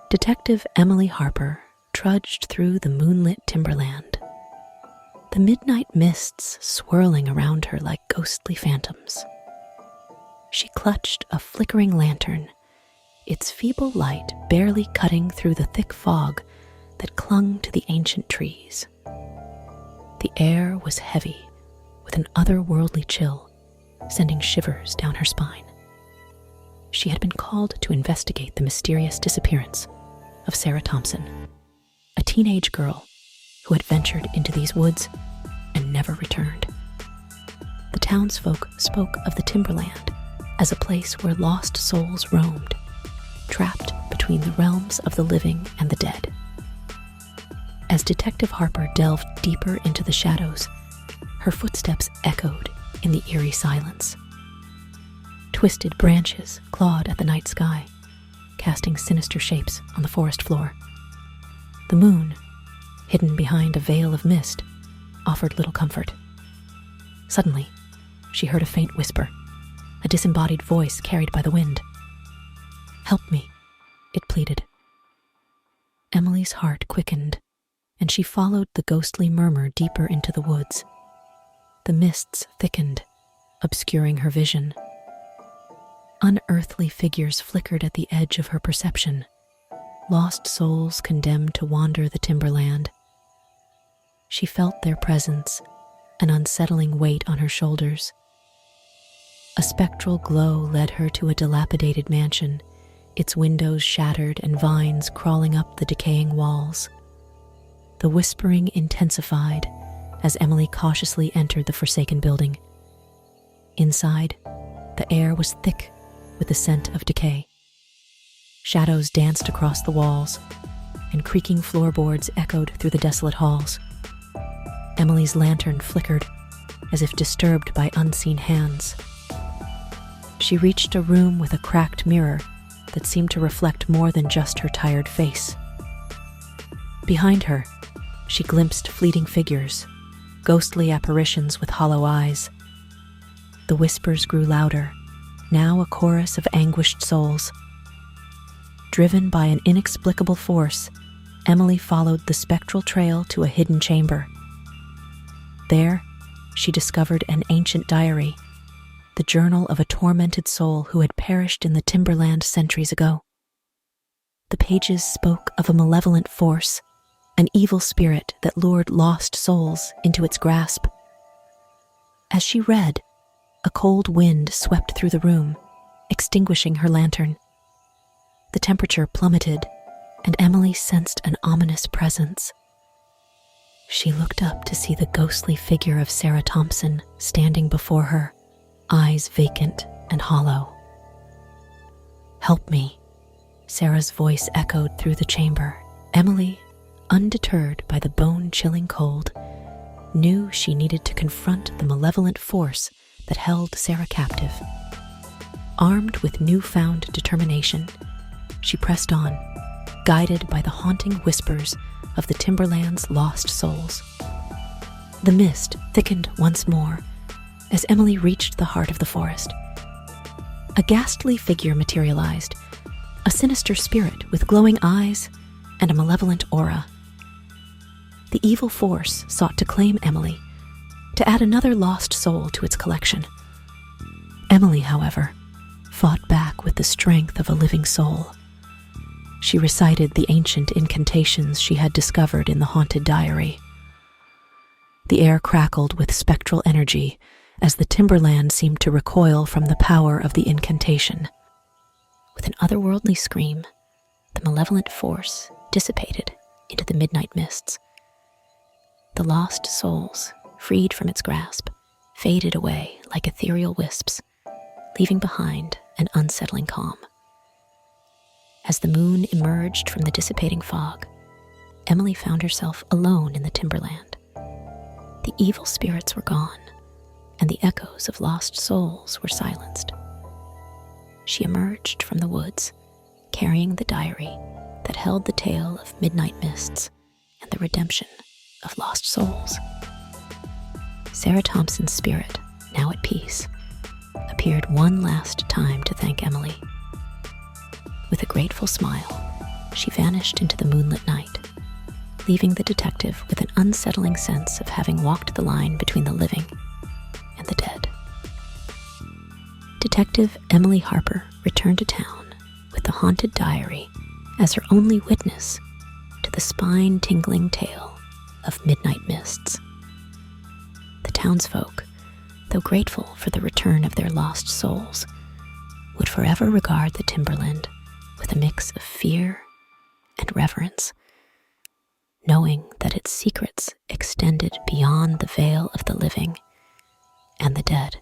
Detective Emily Harper trudged through the moonlit timberland, the midnight mists swirling around her like ghostly phantoms. She clutched a flickering lantern, its feeble light barely cutting through the thick fog that clung to the ancient trees. The air was heavy with an otherworldly chill, sending shivers down her spine. She had been called to investigate the mysterious disappearance of Sarah Thompson, a teenage girl who had ventured into these woods and never returned. The townsfolk spoke of the timberland as a place where lost souls roamed, trapped between the realms of the living and the dead. As Detective Harper delved deeper into the shadows, her footsteps echoed in the eerie silence. Twisted branches clawed at the night sky, casting sinister shapes on the forest floor. The moon, hidden behind a veil of mist, offered little comfort. Suddenly, she heard a faint whisper, a disembodied voice carried by the wind. "Help me," it pleaded. Emily's heart quickened, and she followed the ghostly murmur deeper into the woods. The mists thickened, obscuring her vision. Unearthly figures flickered at the edge of her perception, lost souls condemned to wander the timberland. She felt their presence, an unsettling weight on her shoulders. A spectral glow led her to a dilapidated mansion, its windows shattered and vines crawling up the decaying walls. The whispering intensified as Emily cautiously entered the forsaken building. Inside, the air was thick with the scent of decay. Shadows danced across the walls, and creaking floorboards echoed through the desolate halls. Emily's lantern flickered, as if disturbed by unseen hands. She reached a room with a cracked mirror that seemed to reflect more than just her tired face. Behind her, she glimpsed fleeting figures, ghostly apparitions with hollow eyes. The whispers grew louder, now a chorus of anguished souls. Driven by an inexplicable force, Emily followed the spectral trail to a hidden chamber. There, she discovered an ancient diary, the journal of a tormented soul who had perished in the timberland centuries ago. The pages spoke of a malevolent force, an evil spirit that lured lost souls into its grasp. As she read, a cold wind swept through the room, extinguishing her lantern. The temperature plummeted, and Emily sensed an ominous presence. She looked up to see the ghostly figure of Sarah Thompson standing before her, eyes vacant and hollow. "Help me," Sarah's voice echoed through the chamber. Emily, undeterred by the bone-chilling cold, knew she needed to confront the malevolent force that held Sarah captive. Armed with newfound determination, she pressed on, guided by the haunting whispers of the timberland's lost souls. The mist thickened once more as Emily reached the heart of the forest. A ghastly figure materialized, a sinister spirit with glowing eyes and a malevolent aura. The evil force sought to claim Emily, to add another lost soul to its collection. Emily, however, fought back with the strength of a living soul. She recited the ancient incantations she had discovered in the haunted diary. The air crackled with spectral energy as the timberland seemed to recoil from the power of the incantation. With an otherworldly scream, the malevolent force dissipated into the midnight mists. The lost souls, freed from its grasp, faded away like ethereal wisps, leaving behind an unsettling calm. As the moon emerged from the dissipating fog, Emily found herself alone in the timberland. The evil spirits were gone, and the echoes of lost souls were silenced. She emerged from the woods, carrying the diary that held the tale of midnight mists and the redemption of lost souls. Sarah Thompson's spirit, now at peace, appeared one last time to thank Emily. With a grateful smile, she vanished into the moonlit night, leaving the detective with an unsettling sense of having walked the line between the living and the dead. Detective Emily Harper returned to town with the haunted diary as her only witness to the spine-tingling tale of midnight mists. The townsfolk, though grateful for the return of their lost souls, would forever regard the timberland with a mix of fear and reverence, knowing that its secrets extended beyond the veil of the living and the dead.